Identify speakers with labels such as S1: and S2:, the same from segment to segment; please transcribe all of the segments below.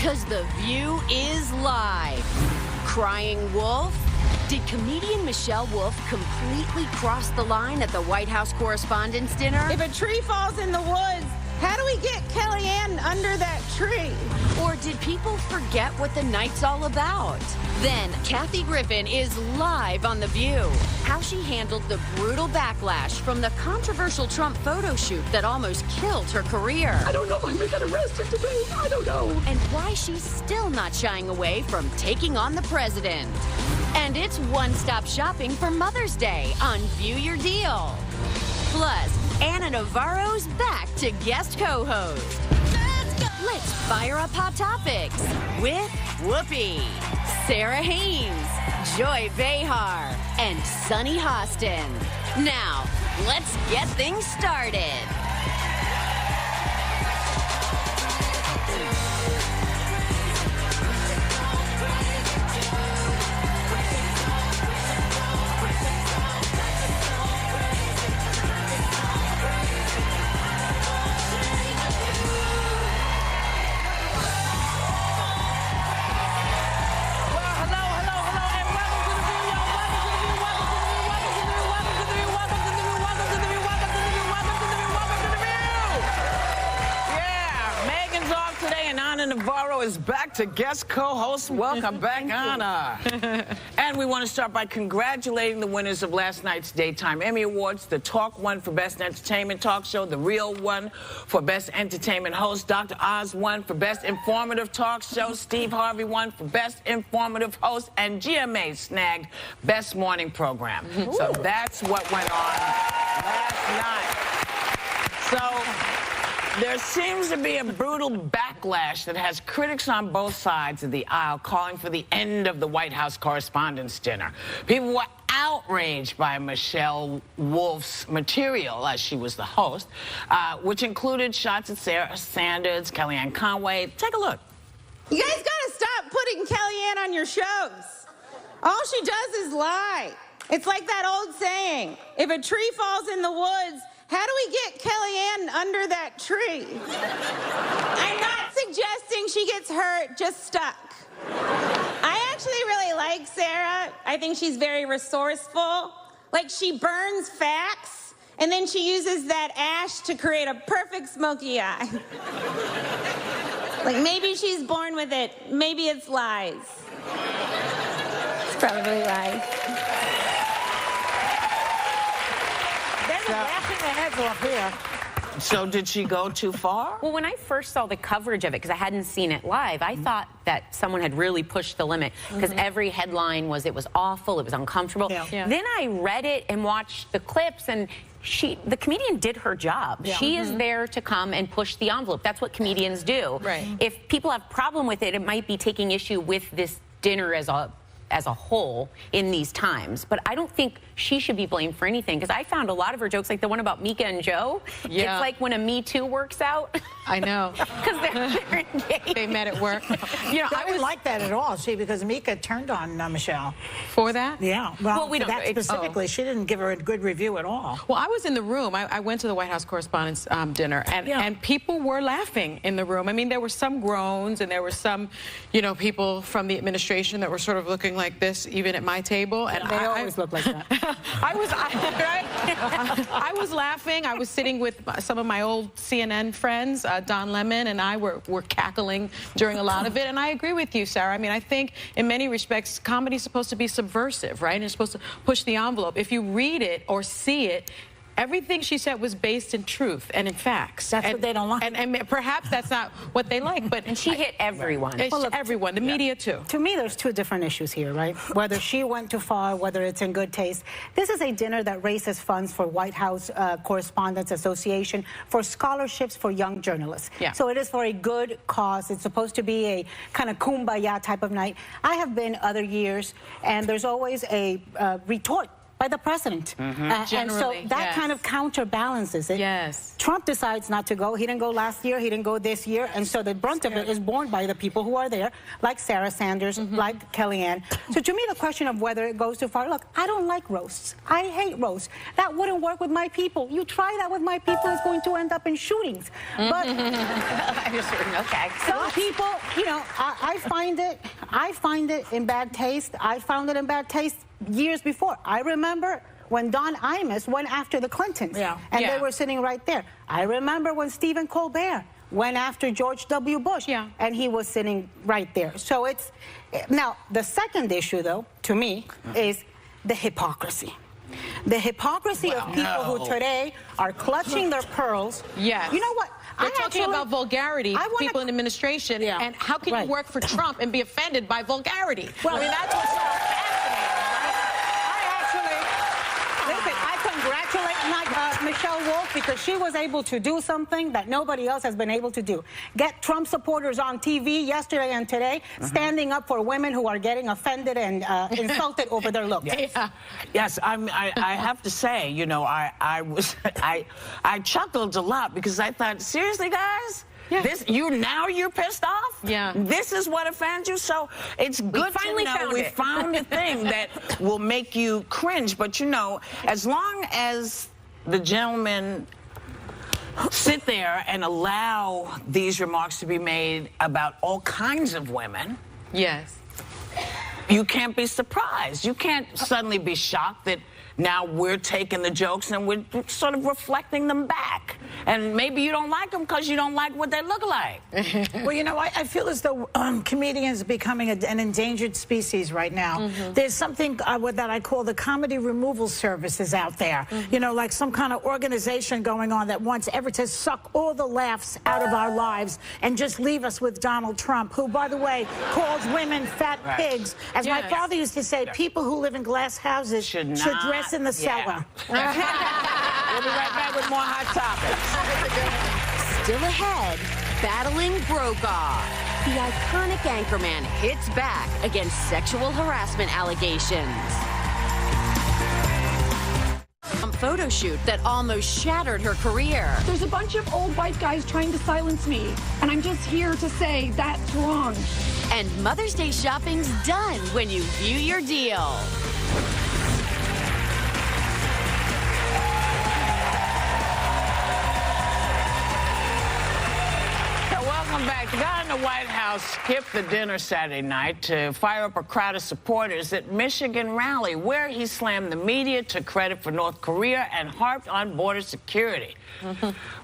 S1: 'Cause The View is live. Crying wolf? Did comedian Michelle Wolf completely cross the line at the White House Correspondents' Dinner?
S2: If a tree falls in the woods, how do we get Kellyanne under that tree?
S1: Or did people forget what the night's all about? Then, Cathy Griffin is live on The View. How she handled the brutal backlash from the controversial Trump photo shoot that almost killed her career.
S3: I don't know if I'm going to get arrested today. I don't know.
S1: And why she's still not shying away from taking on the president. And it's one-stop shopping for Mother's Day on View Your Deal. Plus, Anna Navarro's back to guest co-host. Let's fire up Hot Topics with Whoopi, Sarah Haynes, Joy Behar, and Sunny Hostin. Now, let's get things started.
S4: Navarro is back to guest co-host. Welcome back, Anna. And we want to start by congratulating the winners of last night's Daytime Emmy Awards. The Talk won for Best Entertainment Talk Show. The Real won for Best Entertainment Host. Dr. Oz won for Best Informative Talk Show. Steve Harvey won for Best Informative Host. And GMA snagged Best Morning Program. So that's what went on last night. So there seems to be a brutal backlash that has critics on both sides of the aisle calling for the end of the White House Correspondents' Dinner. People were outraged by Michelle Wolf's material, as she was the host, which included shots at Sarah Sanders, Kellyanne Conway. Take a look.
S2: You guys gotta stop putting Kellyanne on your shows. All she does is lie. It's like that old saying, if a tree falls in the woods, how do we get Kellyanne under that tree? I'm not suggesting she gets hurt, just stuck. I actually really like Sarah. I think she's very resourceful. Like, she burns facts, and then she uses that ash to create a perfect smoky eye. Like, maybe she's born with it. Maybe it's lies. It's probably lies.
S5: Laughing their heads off here.
S4: So did she go too far?
S6: Well, when I first saw the coverage of it, because I hadn't seen it live, I thought that someone had really pushed the limit, because every headline was it was awful, it was uncomfortable. Then I read it and watched the clips, and the comedian did her job. She is there to come and push the envelope. That's what comedians do. If people have a problem with it, it might be taking issue with this dinner as a whole in these times. But I don't think she should be blamed for anything, because I found a lot of her jokes, like the one about Mika and Joe. It's like when a Me Too works out.
S5: I know.
S6: Because they're engaged.
S5: They met at work.
S7: You know, I didn't like that at all, because Mika turned on Michelle.
S5: For that?
S7: Yeah. Well,
S6: we don't
S7: that specifically, she didn't give her a good review at all.
S5: Well, I was in the room. I went to the White House Correspondents' Dinner, and people were laughing in the room. I mean, there were some groans, and there were some, you know, people from the administration that were sort of looking like this, even at my table. And
S7: they always look like that.
S5: I was laughing. I was sitting with some of my old CNN friends. Don Lemon and I were cackling during a lot of it. And I agree with you, Sarah. I mean, I think in many respects, comedy is supposed to be subversive, right? And it's supposed to push the envelope. If you read it or see it, everything she said was based in truth and in facts.
S7: That's what they don't like.
S5: And perhaps that's not what they like. But
S6: and she hit everyone.
S5: Well, look, everyone, the media too.
S7: To me, there's two different issues here, right? Whether she went too far, whether it's in good taste. This is a dinner that raises funds for White House Correspondents Association for scholarships for young journalists. So it is for a good cause. It's supposed to be a kind of kumbaya type of night. I have been other years, and there's always a retort by the president. And so that kind of counterbalances it.
S5: Yes.
S7: Trump decides not to go. He didn't go last year. He didn't go this year. And so the brunt of it is borne by the people who are there, like Sarah Sanders, like Kellyanne. So to me, the question of whether it goes too far, look, I don't like roasts. I hate roasts. That wouldn't work with my people. You try that with my people, it's going to end up in shootings. But
S6: okay.
S7: Some people, you know, I find it in bad taste. I found it in bad taste years before. I remember when Don Imus went after the Clintons, and they were sitting right there. I remember when Stephen Colbert went after George W. Bush, and he was sitting right there. So it's, now, the second issue, though, to me, is the hypocrisy. The hypocrisy of people who today are clutching their pearls.
S5: Yes.
S7: You know what?
S5: They're talking about vulgarity, people in administration, and how can you work for Trump and be offended by vulgarity?
S7: Well,
S5: I mean, that's what's so fascinating, right?
S7: I congratulate Michelle Wolf because she was able to do something that nobody else has been able to do. Get Trump supporters on TV yesterday and today, standing up for women who are getting offended and insulted over their looks.
S4: Yes, I have to say, you know, I chuckled a lot because I thought, seriously, guys? You're pissed off?
S5: Yeah.
S4: This is what offends you? So it's good to know we found a thing that will make you cringe. But, you know, as long as the gentleman sit there and allow these remarks to be made about all kinds of women.
S5: Yes.
S4: You can't be surprised. You can't suddenly be shocked that now we're taking the jokes and we're sort of reflecting them back. And maybe you don't like them because you don't like what they look like.
S8: Well, you know, I feel as though comedians are becoming an endangered species right now. There's something that I call the comedy removal services out there. You know, like some kind of organization going on that wants ever to suck all the laughs out of our lives and just leave us with Donald Trump, who, by the way, calls women fat pigs. As my father used to say, people who live in glass houses should dress in the cellar.
S4: We'll be right back with more Hot Topics.
S1: Still ahead, battling Brokaw. The iconic anchorman hits back against sexual harassment allegations. A photo shoot that almost shattered her career.
S3: There's a bunch of old white guys trying to silence me, and I'm just here to say that's wrong.
S1: And Mother's Day shopping's done when you view your deal.
S4: Welcome back. The guy in the White House skipped the dinner Saturday night to fire up a crowd of supporters at Michigan rally, where he slammed the media, took credit for North Korea, and harped on border security.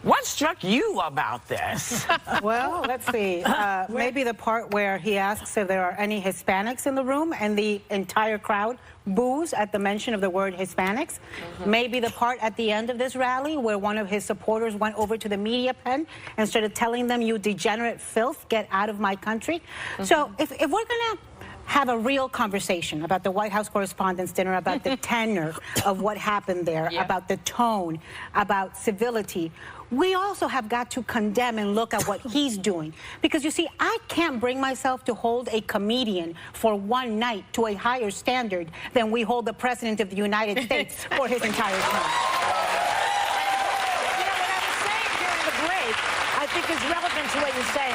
S4: What struck you about this?
S7: Well, let's see. Maybe the part where he asks if there are any Hispanics in the room, and the entire crowd boos at the mention of the word Hispanics. Maybe the part at the end of this rally where one of his supporters went over to the media pen and started telling them, "You degenerate filth, get out of my country." So if we're going to have a real conversation about the White House Correspondents' Dinner, about the tenor of what happened there, about the tone, about civility, we also have got to condemn and look at what he's doing. Because, you see, I can't bring myself to hold a comedian for one night to a higher standard than we hold the President of the United States for his entire term.
S8: I think is relevant to what you're saying.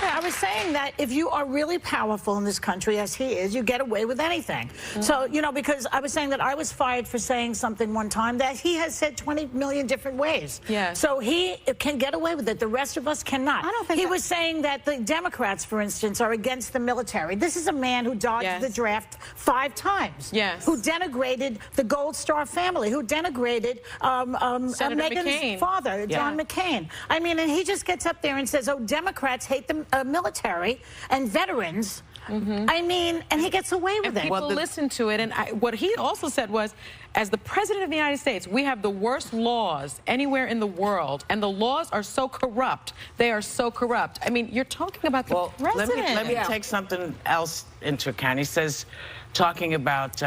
S8: I was saying that if you are really powerful in this country, as he is, you get away with anything. So, you know, because I was saying that I was fired for saying something one time that he has said 20 million different ways. So he can get away with it. The rest of us cannot.
S7: I don't think
S8: he was saying that the Democrats, for instance, are against the military. This is a man who dodged the draft 5 times. Who denigrated the Gold Star family, who denigrated Meghan's father, John McCain. I mean, and he just gets up there and says, "Oh, Democrats hate the military and veterans." I mean, and he gets away with it.
S5: People listen to it, and what he also said was, as the President of the United States, we have the worst laws anywhere in the world, and the laws are so corrupt. They are so corrupt. I mean, you're talking about the president.
S4: Let me take something else into account. He says, talking about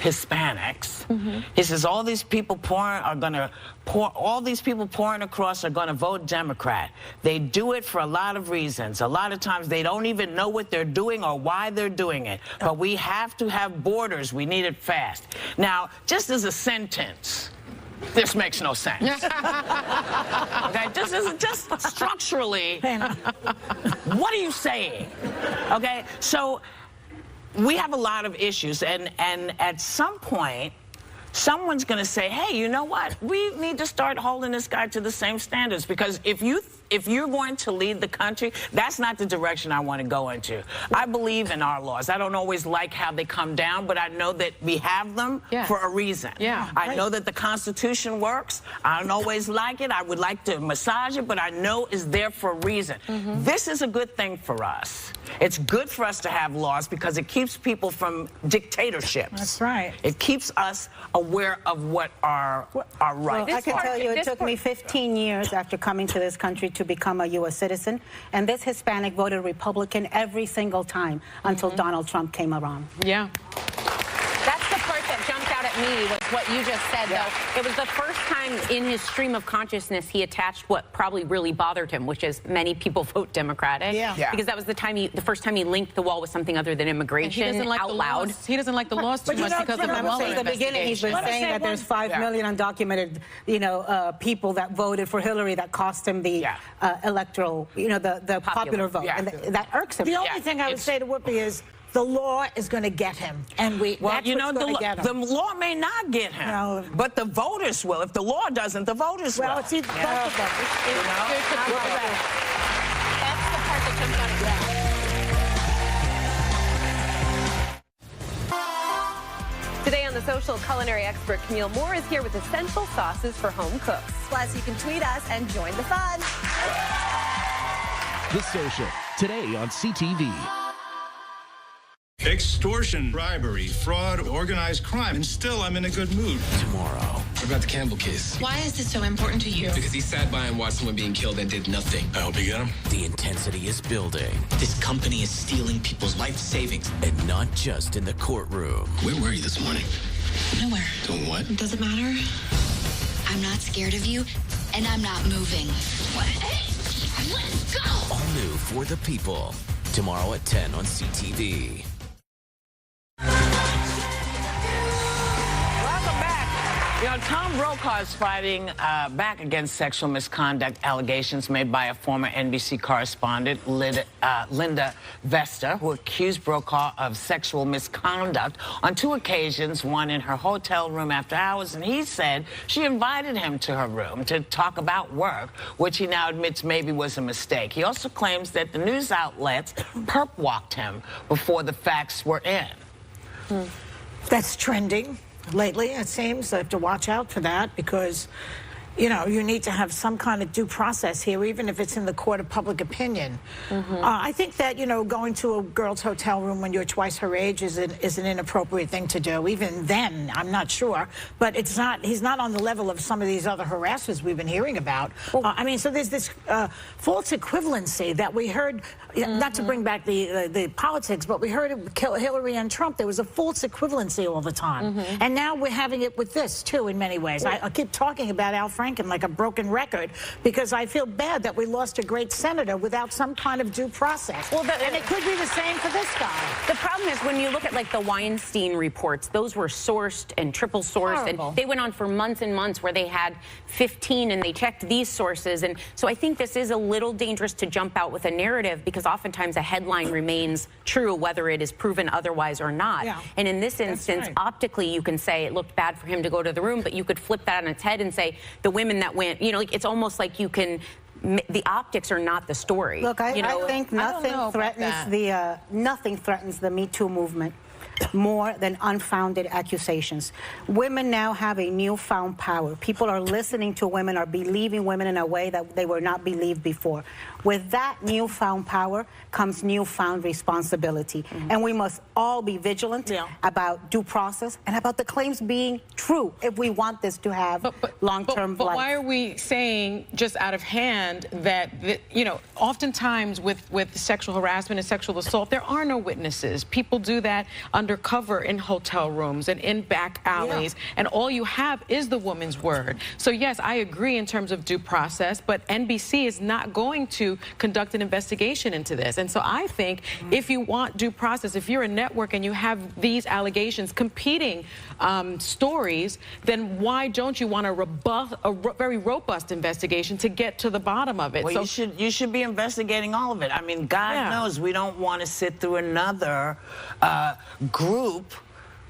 S4: Hispanics. He says all these people pouring across are gonna vote Democrat. They do it for a lot of reasons. A lot of times they don't even know what they're doing or why they're doing it. But we have to have borders. We need it fast. Now, just as a sentence, this makes no sense. Okay, just structurally, what are you saying? Okay, so we have a lot of issues, and at some point, someone's going to say, hey, you know what? We need to start holding this guy to the same standards, because if you're going to lead the country, that's not the direction I want to go into. I believe in our laws. I don't always like how they come down, but I know that we have them for a reason. I know that the Constitution works. I don't always like it. I would like to massage it, but I know it's there for a reason. This is a good thing for us. It's good for us to have laws because it keeps people from dictatorships.
S8: That's right.
S4: It keeps us aware of what our rights
S7: are. I can tell you it took me 15 years after coming to this country to become a U.S. citizen, and this Hispanic voted Republican every single time until Donald Trump came around.
S6: Yeah. That's the part that jumped out at me, was what you just said, though. It was the first time in his stream of consciousness he attached what probably really bothered him, which is many people vote Democratic. Because that was the first time he linked the wall with something other than immigration out loud.
S5: He doesn't like the laws too much because of the Mueller
S7: investigation. At the beginning, he's been saying that there's 5 million undocumented, people that voted for Hillary that cost him the electoral, the popular vote. And that irks him.
S8: The only thing I would say to Whoopi is, the law is going to get him, and that's what's going to get him.
S4: The law may not get him, but the voters will. If the law doesn't, the voters will.
S8: Well, it's either both of them.
S6: That's the part that jumped out of
S9: Today on The Social, culinary expert Camille Moore is here with essential sauces for home cooks.
S10: Plus, you can tweet us and join the fun.
S11: The Social, today on CTV.
S12: Extortion, bribery, fraud, organized crime, and still I'm in a good mood.
S11: Tomorrow.
S13: What about the Campbell case?
S14: Why is this so important to you?
S13: Because he sat by and watched someone being killed and did nothing.
S12: I hope you get him.
S11: The intensity is building.
S15: This company is stealing people's life savings.
S11: And not just in the courtroom.
S15: Where were you this morning?
S14: Nowhere.
S15: Doing what?
S14: Does it matter?
S16: I'm not scared of you, and I'm not moving.
S14: Let's go!
S11: All new For the People. Tomorrow at 10 on CTV.
S4: Tom Brokaw is fighting back against sexual misconduct allegations made by a former NBC correspondent, Linda Vesta, who accused Brokaw of sexual misconduct on 2 occasions, one in her hotel room after hours, and he said she invited him to her room to talk about work, which he now admits maybe was a mistake. He also claims that the news outlets perp-walked him before the facts were in.
S8: That's trending lately, it seems. I have to watch out for that because, you need to have some kind of due process here, even if it's in the court of public opinion. I think that, going to a girl's hotel room when you're twice her age is an inappropriate thing to do. Even then, I'm not sure. But he's not on the level of some of these other harassers we've been hearing about. So there's this false equivalency that we heard, not to bring back the politics, but we heard it with Hillary and Trump. There was a false equivalency all the time. And now we're having it with this, too, in many ways. I keep talking about Al Franken like a broken record because I feel bad that we lost a great senator without some kind of due process. And it could be the same for this guy.
S6: The problem is when you look at the Weinstein reports, those were sourced and triple sourced, and they went on for months and months where they had 15 and they checked these sources. And so I think this is a little dangerous to jump out with a narrative because oftentimes a headline remains true whether it is proven otherwise or not. And in this instance, optically, you can say it looked bad for him to go to the room, but you could flip that on its head and say the women that went, it's almost like you can, the optics are not the story.
S7: Look, I think nothing threatens the Me Too movement more than unfounded accusations. Women now have a newfound power. People are listening to women, are believing women in a way that they were not believed before. With that newfound power comes newfound responsibility. And we must all be vigilant about due process and about the claims being true if we want this to have long-term life.
S5: But why are we saying just out of hand that, oftentimes with sexual harassment and sexual assault, there are no witnesses. People do that under undercover in hotel rooms and in back alleys, and all you have is the woman's word. So yes, I agree in terms of due process, but NBC is not going to conduct an investigation into this. And so I think if you want due process, if you're a network and you have these allegations, competing stories, then why don't you want a very robust investigation to get to the bottom of it?
S4: Well, so you should be investigating all of it. I mean, God knows we don't want to sit through another group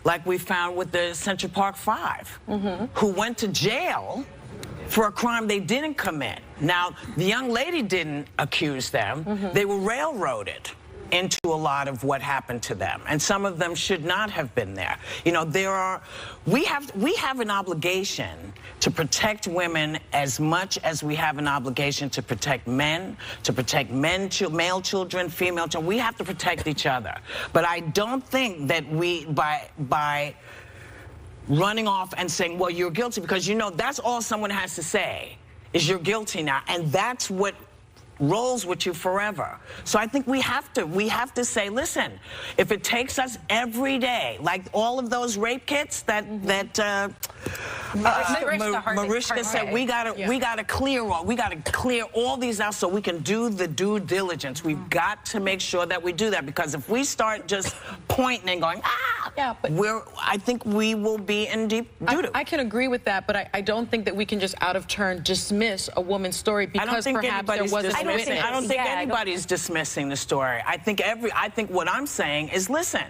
S4: like we found with the Central Park Five, who went to jail for a crime they didn't commit. Now, the young lady didn't accuse them. They were railroaded into a lot of what happened to them, and some of them should not have been there. You know, we have an obligation to protect women as much as we have an obligation to protect men, male children, female children. We have to protect each other. But I don't think that we, by running off and saying, well, you're guilty, because you know that's all someone has to say is you're guilty now, and that's what rolls with you forever. So I think we have to say, listen, if it takes us every day, like all of those rape kits that Mariska said, we gotta clear all these out so we can do the due diligence. We've got to make sure that we do that, because if we start just pointing and going, I think we will be in deep doo-doo.
S5: I can agree with that, but I don't think that we can just out of turn dismiss a woman's story because perhaps there wasn't.
S4: I don't think anybody's dismissing the story. I think what I'm saying is, listen,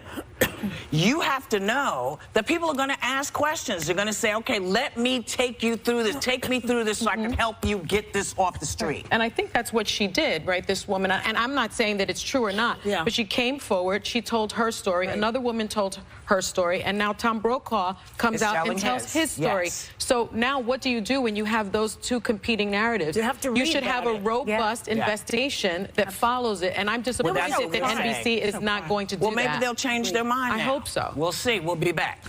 S4: you have to know that people are going to ask questions. They're going to say, okay, let me take you through this. Take me through this so I can help you get this off the street.
S5: And I think that's what she did, right, this woman. And I'm not saying that it's true or not, but she came forward. She told her story. Another woman told her story. And now Tom Brokaw comes out and tells his story. So now what do you do when you have those two competing narratives? You should have a robust investigation that follows it. And I'm disappointed that NBC is not going to do that.
S4: Well, maybe they'll change their mind.
S5: I hope so.
S4: We'll see. We'll be back.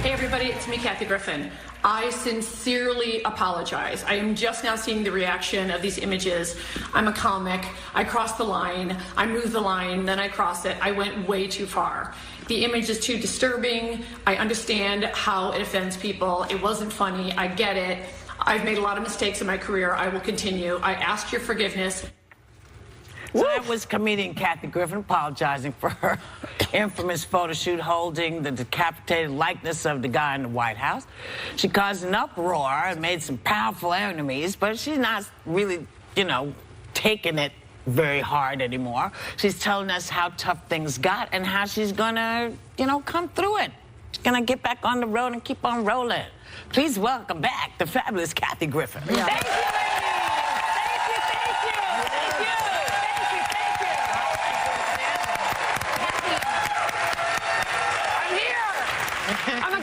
S17: Hey everybody, it's me, Cathy Griffin. I sincerely apologize. I am just now seeing the reaction of these images. I'm a comic. I crossed the line. I moved the line, then I crossed it. I went way too far. The image is too disturbing. I understand how it offends people. It wasn't funny. I get it. I've made a lot of mistakes in my career. I will continue. I ask your forgiveness.
S4: So that was comedian Cathy Griffin apologizing for her infamous photo shoot holding the decapitated likeness of the guy in the White House. She caused an uproar and made some powerful enemies, but she's not really, you know, taking it very hard anymore. She's telling us how tough things got and how she's gonna, you know, come through it. She's gonna get back on the road and keep on rolling. Please welcome back the fabulous Cathy Griffin.
S17: Thank you, ladies.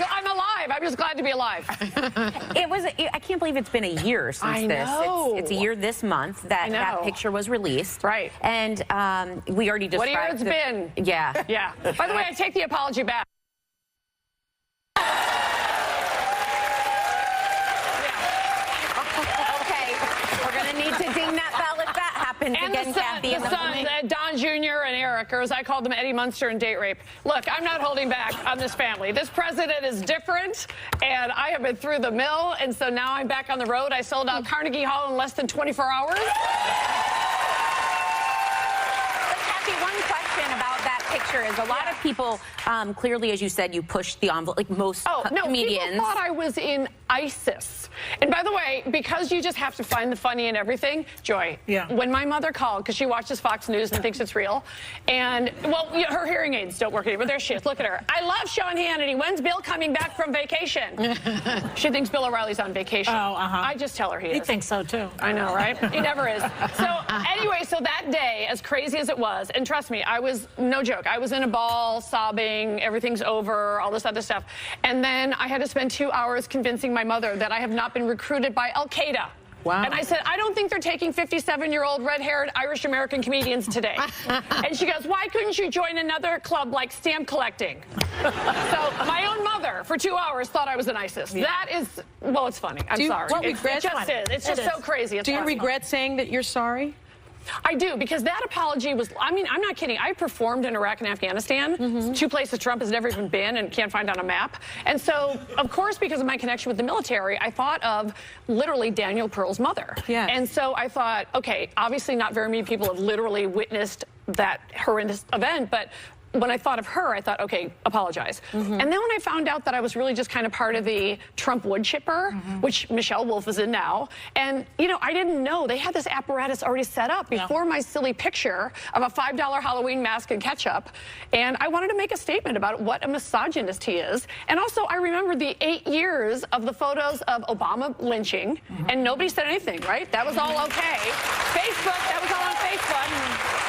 S17: I'm alive. I'm just glad to be alive.
S6: I can't believe it's been a year since this. It's a year this month that that picture was released.
S17: Right.
S6: And we already described.
S17: What a year it's been.
S6: Yeah.
S17: Yeah. By the way, I take the apology back.
S6: Okay. We're going to need to ding that bell if that happens again, Cathy.
S17: The sons, Don Jr. and Eric, or as I called them, Eddie Munster and date rape. Look, I'm not holding back on this family. This president is different, and I have been through the mill, and so now I'm back on the road. I sold out Carnegie Hall in less than 24 hours.
S6: One question about that picture is a lot of people, clearly, as you said, you pushed the envelope, like most comedians.
S17: People thought I was in ISIS. And by the way, because you just have to find the funny in everything, Joy, when my mother called, because she watches Fox News and thinks it's real, and, well, her hearing aids don't work anymore. There she is. Look at her. I love Sean Hannity. When's Bill coming back from vacation? She thinks Bill O'Reilly's on vacation. I just tell her he is.
S8: He thinks so, too.
S17: I know, right? He never is. So, anyway, so that day, as crazy as it was, and trust me, I was, no joke, I was in a ball, sobbing, everything's over, all this other stuff. And then I had to spend 2 hours convincing my mother that I have not been recruited by Al-Qaeda.
S5: Wow.
S17: And I said, I don't think they're taking 57-year-old red-haired Irish-American comedians today. And she goes, why couldn't you join another club like stamp collecting? So my own mother, for 2 hours, thought I was in ISIS. That is, well, it's funny. I'm sorry.
S5: It
S17: just is. It's just so crazy.
S5: Do you regret saying that you're sorry?
S17: I do, because that apology was, I mean, I'm not kidding. I performed in Iraq and Afghanistan, two places Trump has never even been and can't find on a map. And so, of course, because of my connection with the military, I thought of literally Daniel Pearl's mother. Yeah. And so I thought, okay, obviously not very many people have literally witnessed that horrendous event, but when I thought of her, I thought, okay, apologize. And then when I found out that I was really just kind of part of the Trump wood chipper, which Michelle Wolf is in now, and, you know, I didn't know they had this apparatus already set up before my silly picture of a $5 Halloween mask and ketchup, and I wanted to make a statement about what a misogynist he is. And also, I remember the 8 years of the photos of Obama lynching, and nobody said anything, right? That was all okay. Facebook, that was all on Facebook.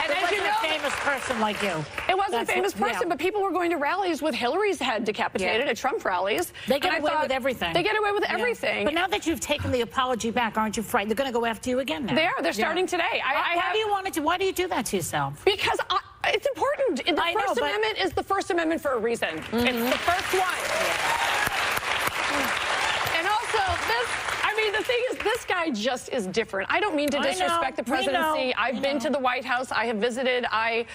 S8: And as you know, a famous person like you.
S17: It wasn't a famous person, but people were going to rallies with Hillary's head decapitated at Trump rallies.
S8: They get away with everything.
S17: They get away with everything.
S8: But now that you've taken the apology back, aren't you frightened? They're going to go after you again now.
S17: They are. They're starting today.
S8: Why do you do that to yourself?
S17: Because it's important. The First Amendment is the First Amendment for a reason. It's the first one. And also, the thing is, this guy just is different. I don't mean to disrespect the presidency. I've been to the White House. I have visited. And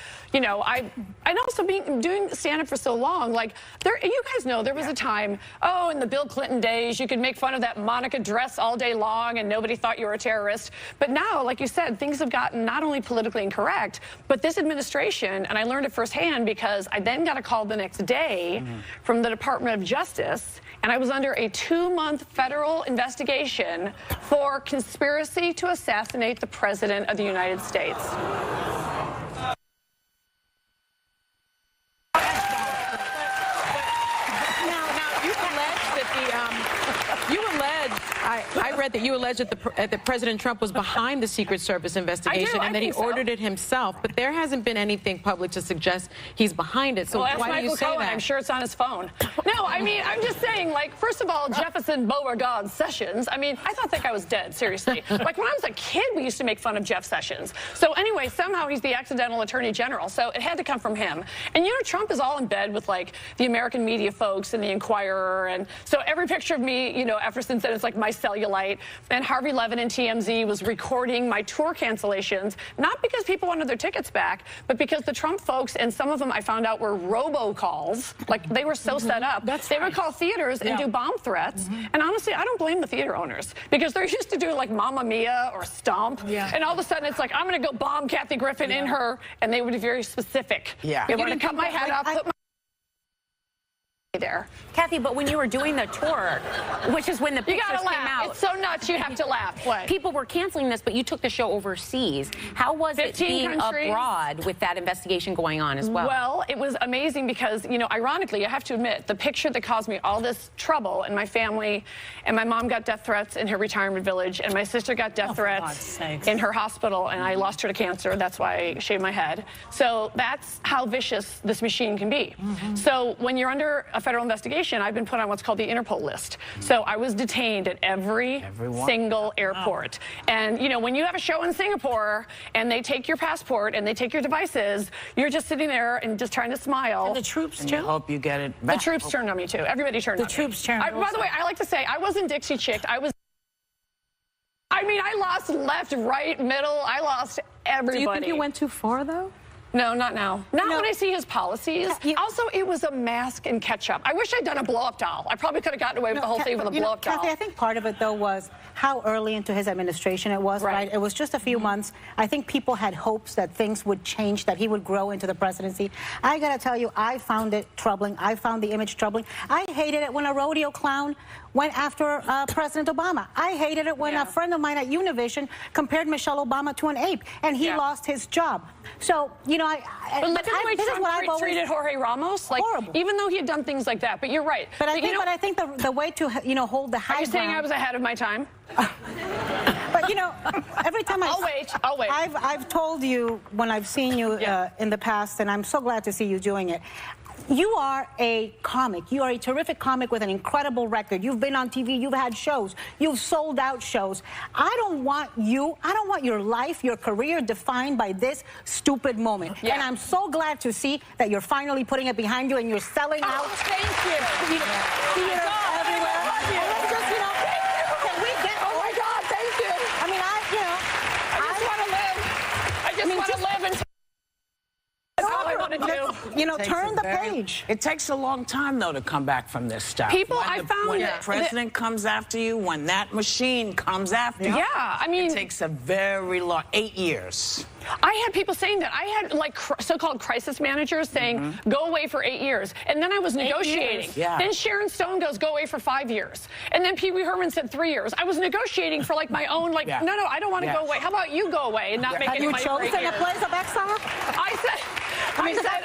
S17: also doing stand-up for so long, like, you guys know there was a time, in the Bill Clinton days, you could make fun of that Monica dress all day long and nobody thought you were a terrorist. But now, like you said, things have gotten not only politically incorrect, but this administration, and I learned it firsthand because I then got a call the next day from the Department of Justice, and I was under a 2-month federal investigation for conspiracy to assassinate the President of the United States.
S5: I read that you alleged that President Trump was behind the Secret Service investigation and that he ordered it himself, but there hasn't been anything public to suggest he's behind it. So why do you say that?
S17: I'm sure it's on his phone. No, I mean, I'm just saying, like, first of all, Jefferson Beauregard Sessions, I mean, I thought that guy was dead, seriously. Like, when I was a kid, we used to make fun of Jeff Sessions. So anyway, somehow he's the accidental attorney general, so it had to come from him. And, you know, Trump is all in bed with, like, the American media folks and the Inquirer, and so every picture of me, you know, ever since then, it's like my cellulite. And Harvey Levin and TMZ was recording my tour cancellations, not because people wanted their tickets back, but because the Trump folks, and some of them I found out were robocalls, like they were so set up. They would call theaters and do bomb threats. And honestly, I don't blame the theater owners, because they're used to doing like Mamma Mia or Stomp. And all of a sudden it's like, I'm going to go bomb Cathy Griffin in her, and they would be very specific. They want to cut my head off, put my there.
S6: Kathy, but when you were doing the tour, which is when the pictures came out.
S17: It's so nuts, you have to laugh. What?
S6: People were canceling this, but you took the show overseas. How was it being abroad with that investigation going on as well?
S17: Well, it was amazing because, you know, ironically, I have to admit, the picture that caused me all this trouble and my family, and my mom got death threats in her retirement village, and my sister got death threats in her hospital, and I lost her to cancer. That's why I shaved my head. So that's how vicious this machine can be. So when you're under a federal investigation, I've been put on what's called the Interpol list. So I was detained at every single airport. And, you know, when you have a show in Singapore and they take your passport and they take your devices, you're just sitting there and just trying to smile.
S8: And the troops, too?
S4: I hope you get it back.
S17: The troops turned on me, too. Everybody turned on me.
S8: The troops turned on me.
S17: By the way, I like to say, I wasn't Dixie chicked. I mean, I lost left, right, middle. I lost everybody.
S5: Do you think you went too far, though?
S17: No, not now. Not when I see his policies. Also, it was a mask and ketchup. I wish I'd done a blow-up doll. I probably could have gotten away with the whole thing with a blow-up doll.
S7: Kathy, I think part of it, though, was how early into his administration it was, right? It was just a few months. I think people had hopes that things would change, that he would grow into the presidency. I got to tell you, I found it troubling. I found the image troubling. I hated it when a rodeo clown went after President Obama. I hated it when a friend of mine at Univision compared Michelle Obama to an ape, and he lost his job. So, you know,
S17: but look at the way Trump treated Jorge Ramos. Like, horrible. Even though he had done things like that. But you're right.
S7: But I think the way to, you know, hold the high ground.
S17: Are you saying I was ahead of my time?
S7: But, you know, every time
S17: I'll wait.
S7: I've told you when I've seen you in the past, and I'm so glad to see you doing it. You are a comic. You are a terrific comic with an incredible record. You've been on TV. You've had shows. You've sold out shows. I don't want your life, your career defined by this stupid moment. And I'm so glad to see that you're finally putting it behind you and you're selling out.
S17: Thank you.
S7: Theaters everywhere. Let's just, you know, can we get...
S17: Oh, my God, thank you.
S7: I mean,
S17: I just want to want to live and that's all I want to do.
S7: You know, turn the page.
S4: It takes a long time, though, to come back from this stuff.
S17: People,
S4: when the president comes after you, when that machine comes after you.
S17: Yeah, I mean,
S4: it takes a very long 8 years.
S17: I had people saying that. I had like so-called crisis managers saying, go away for 8 years. And then I was negotiating.
S4: Yeah.
S17: Then Sharon Stone goes, go away for 5 years. And then Pee Wee Herman said 3 years. I was negotiating for like my own, like, no, I don't want to go away. How about you go away and not make any money for 8 years?
S7: Have you chosen a place of exile?
S17: I said...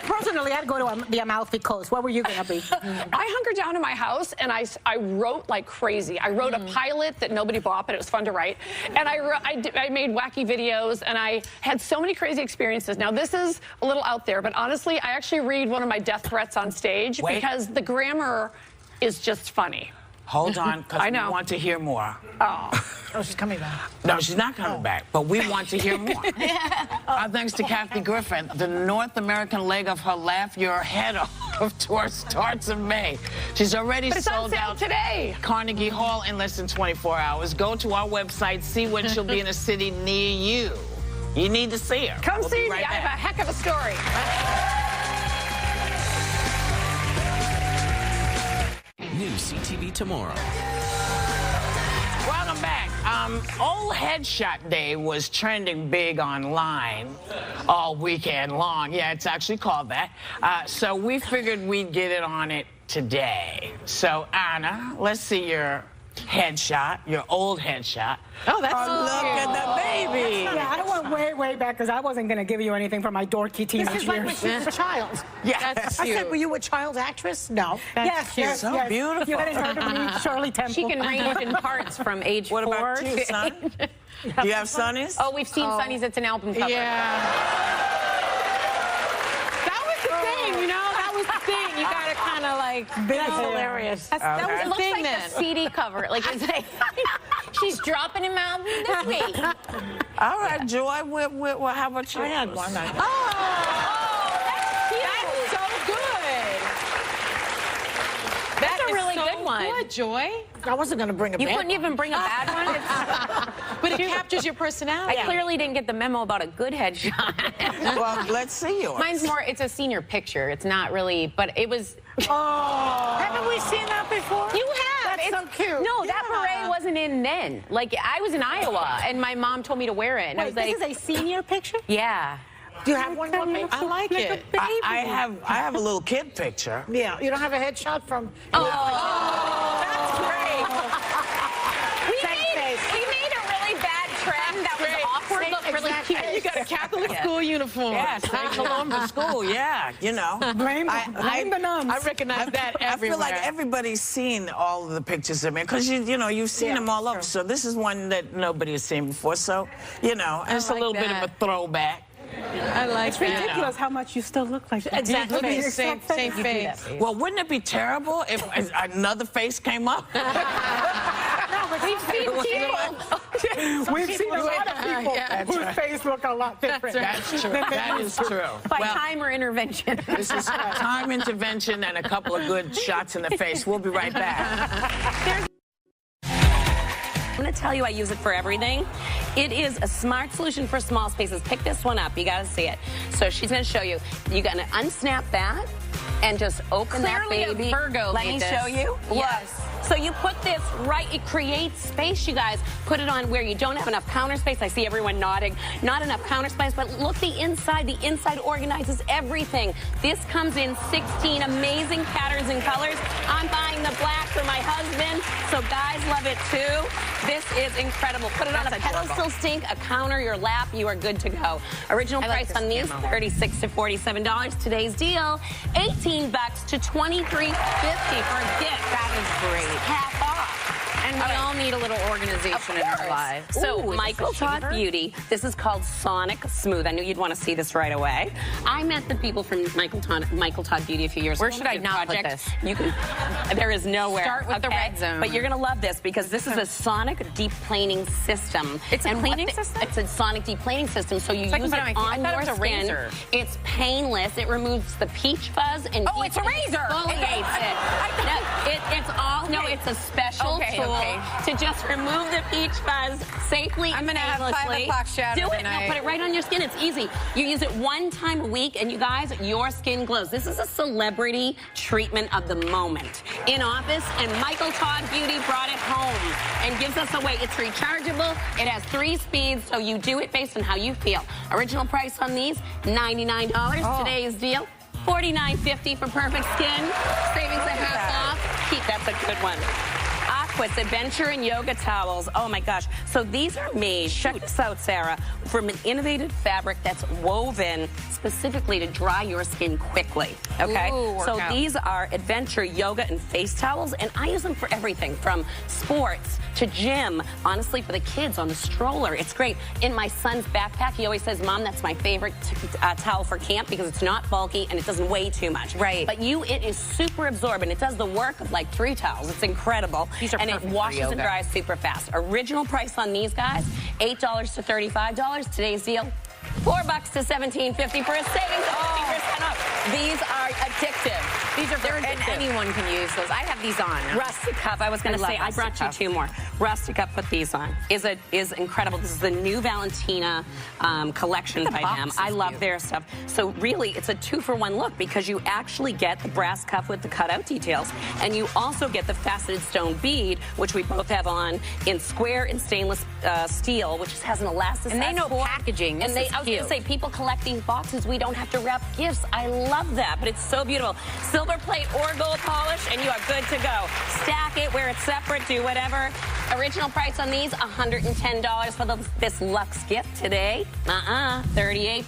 S7: Personally, I'd go to the Amalfi Coast. What were you going to be?
S17: I hunkered down in my house, and I wrote like crazy. I wrote a pilot that nobody bought, but it was fun to write. And I made wacky videos, and I had so many crazy experiences. Now, this is a little out there, but honestly, I actually read one of my death threats on stage because the grammar is just funny.
S4: Hold on, because we want to hear more.
S17: Oh,
S8: she's coming back.
S4: No, she's not coming back, but we want to hear more. Our thanks to Cathy Griffin. The North American leg of her Laugh Your Head Off tour starts in May. She's already sold out
S17: today.
S4: Carnegie Hall in less than 24 hours. Go to our website, see when she'll be in a city near you. You need to see her.
S17: Come see me. I have a heck of a story.
S11: New CTV tomorrow.
S4: Welcome back. Old Headshot Day was trending big online all weekend long. Yeah, it's actually called that. So we figured we'd get it on it today. So, Anna, let's see your headshot, your old headshot.
S5: Oh, that's
S4: look at the baby.
S7: Yeah, I went way back because I wasn't going to give you anything for my dorky teenage
S8: This is like
S7: years.
S8: when she was a child.
S4: Yeah,
S5: that's
S8: I
S5: cute.
S8: said, were you a child actress? No.
S7: Yes,
S5: cute.
S4: So beautiful.
S7: You hadn't heard of me, Shirley Temple.
S6: She can range in parts from age 4
S4: What about you,
S6: to
S4: son? Do you have Sonny's?
S6: Oh, we've seen Sonny's. It's an album cover.
S5: Yeah. That was the thing, you know? That was the thing. You got to kind of like...
S8: That's hilarious.
S6: That was
S5: the
S6: it looks
S5: thing
S6: like
S5: then.
S6: the CD cover. Like, it's like she's dropping him out this week.
S4: All right, Joy. How about you?
S8: I had one.
S5: That's so good.
S6: That's a really good one.
S5: Good, Joy.
S8: I wasn't going to bring a
S6: You
S8: bad
S6: couldn't even bring a bad one?
S5: But it captures your personality.
S6: I clearly didn't get the memo about a good headshot.
S4: Well, let's see yours.
S6: Mine's more, it's a senior picture. It's not really, but it was...
S8: Oh. Haven't we seen that before?
S6: You have.
S8: That's so cute.
S6: No, that beret wasn't in then. Like, I was in Iowa, and my mom told me to wear it. And I was like,
S7: this is a senior picture?
S6: yeah.
S8: Do you have one more picture?
S5: I like it.
S4: I have a little kid picture.
S8: Yeah. You don't have a headshot from...
S6: That's great. We made a really bad trend that was awkward look really cute.
S5: You got a Catholic school uniform.
S4: Yeah, St. Columba School. Yeah, you know.
S7: Blame the nuns.
S5: I recognize that everywhere.
S4: I feel like everybody's seen all of the pictures of me because you've seen them all over. So this is one that nobody has seen before. So it's a little bit of a throwback.
S5: I like
S7: It's ridiculous how much you still look like that.
S5: Exactly. Look at your same face.
S4: Well, wouldn't it be terrible if another face came up?
S5: We've seen people.
S7: We've seen a lot of people whose face look a lot different.
S4: That's true. That is true.
S6: By time or intervention.
S4: This is time intervention and a couple of good shots in the face. We'll be right back.
S18: I'm going to tell you I use it for everything. It is a smart solution for small spaces. Pick this one up. You got to see it. So she's going to show you. You're going to unsnap that and just open that baby.
S6: Clearly a Virgo
S18: Let me show you.
S6: Yes.
S18: Look. So you put this right, it creates space, you guys. Put it on where you don't have enough counter space. I see everyone nodding. Not enough counter space, but look the inside. The inside organizes everything. This comes in 16 amazing patterns and colors. I'm buying the black for my husband, so guys love it too. This is incredible. Put it on a pedestal sink, a counter, your lap, you are good to go. Original price on these, $36 to $47. Today's deal, $18 to $23.50 for a gift. That is great. Half off.
S6: And we all need a little organization in our lives.
S18: So, Michael Todd Beauty, this is called Sonic Smooth. I knew you'd want to see this right away. I met the people from Michael Todd Beauty a few years ago.
S6: Where should I not put this?
S18: You can, there is nowhere.
S6: Start with the red zone.
S18: But you're going to love this because this is a sonic deep planing system.
S6: It's a cleaning system?
S18: It's a sonic deep planing system, so you use it on your skin.
S6: Razor.
S18: It's painless. It removes the peach fuzz and
S6: it's a razor.
S18: Exfoliates it. No, it's all, no, it's a special tool. to just remove the peach fuzz safely and
S19: I'm going to have 5 o'clock shadow
S18: Do it.
S19: tonight.
S18: No, put it right on your skin. It's easy. You use it 1 time a week, and you guys, your skin glows. This is a celebrity treatment of the moment. In office, and Michael Todd Beauty brought it home and gives us away. It's rechargeable. It has 3 speeds, so you do it based on how you feel. Original price on these, $99. Today's deal, $49.50 for perfect skin. Savings a half off. Keep, that's a good one. Aquas Adventure and Yoga Towels. Oh my gosh. So these are made, check this out, Sarah, from an innovative fabric that's woven specifically to dry your skin quickly. Okay?
S19: Ooh,
S18: so
S19: workout.
S18: these are adventure yoga and face towels, and I use them for everything from sports to gym, honestly, for the kids on the stroller. It's great. In my son's backpack, he always says, Mom, that's my favorite towel for camp because it's not bulky and it doesn't weigh too much.
S19: Right.
S18: But it is super absorbent. It does the work of like 3 towels. It's incredible.
S19: These are
S18: and it washes and dries super fast. Original price on these guys, $8 to $35. Today's deal, $4 to $17.50 for a savings of 50% off. These are addictive.
S19: These are for, and anyone can use those. I have these on.
S18: Rustic Cup. I was going to say, I brought you 2 more. Rustic Cup, put these on. Is incredible. This is the new Valentina collection by them. I love their stuff. So really, it's a 2-for-1 look because you actually get the brass cuff with the cutout details, and you also get the faceted stone bead, which we both have on in square and stainless steel, which has an elastic.
S19: And they know packaging.
S18: And I was going to say, people collect these boxes. We don't have to wrap gifts. I love that, but it's so beautiful. Silver plate or gold polish, and you are good to go. Stack it, wear it separate, do whatever. Original price on these, $110 for this luxe gift today. $38.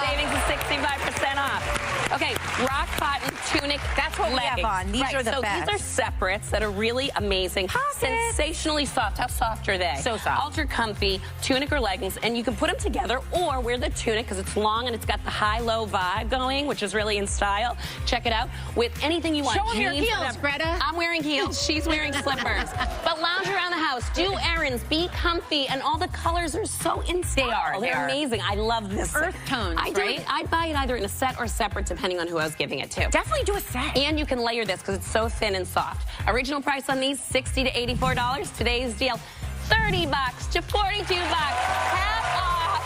S18: Savings is 65% off. Okay, rock cotton tunic. That's what
S19: leggings.
S18: we have on.
S19: These are the
S18: so
S19: best.
S18: These are separates that are really amazing. Sensationally soft. How soft are they?
S19: So soft.
S18: Ultra comfy tunic or leggings, and you can put them together or wear the tunic because it's long and it's got the high-low vibe going, which is really in style. Check it out with anything you want.
S19: Show them your
S18: Jeans,
S19: heels,
S18: whatever.
S19: Greta.
S18: I'm wearing heels. She's wearing slippers. But lounge around the house, do errands, be comfy, and all the colors are so in style. They're amazing. I love this.
S19: Earth tones, right?
S18: I'd buy it either in a set or separate, depending on who I was giving it to.
S19: Definitely do a set.
S18: And you can layer this because it's so thin and soft. Original price on these, $60 to $84. Today's deal, $30 to $42. Half off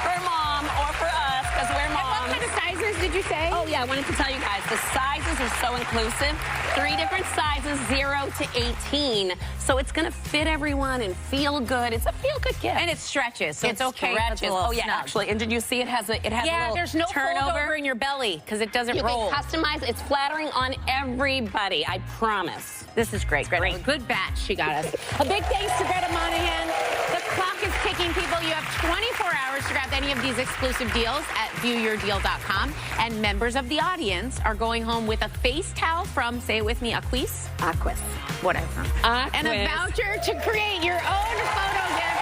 S18: for mom or for us because we're moms.
S19: And what kind of sizes did you say?
S18: Oh, yeah, I wanted to tell you guys, the sizes are so inclusive. 3 different sizes, 0 to 18. So it's going to fit everyone and feel good. It's a feel-good gift.
S19: And it stretches, so it's okay.
S18: Stretches. Oh, yeah, actually. And did you see it has a little
S19: there's no
S18: turnover
S19: fold over in your belly because it doesn't roll.
S18: You can customize. It's flattering on everybody, I promise.
S19: This is great, Greta.
S18: Great.
S19: Good batch she got us. A big thanks to Greta Monahan. The clock is ticking, people. You have 24 hours to grab any of these exclusive deals at viewyourdeal.com. And members of the audience are going home with a face towel from, say it with me, Aquis.
S18: Aquis.
S19: Whatever.
S18: Aquis.
S19: And a voucher to create your own photo gallery.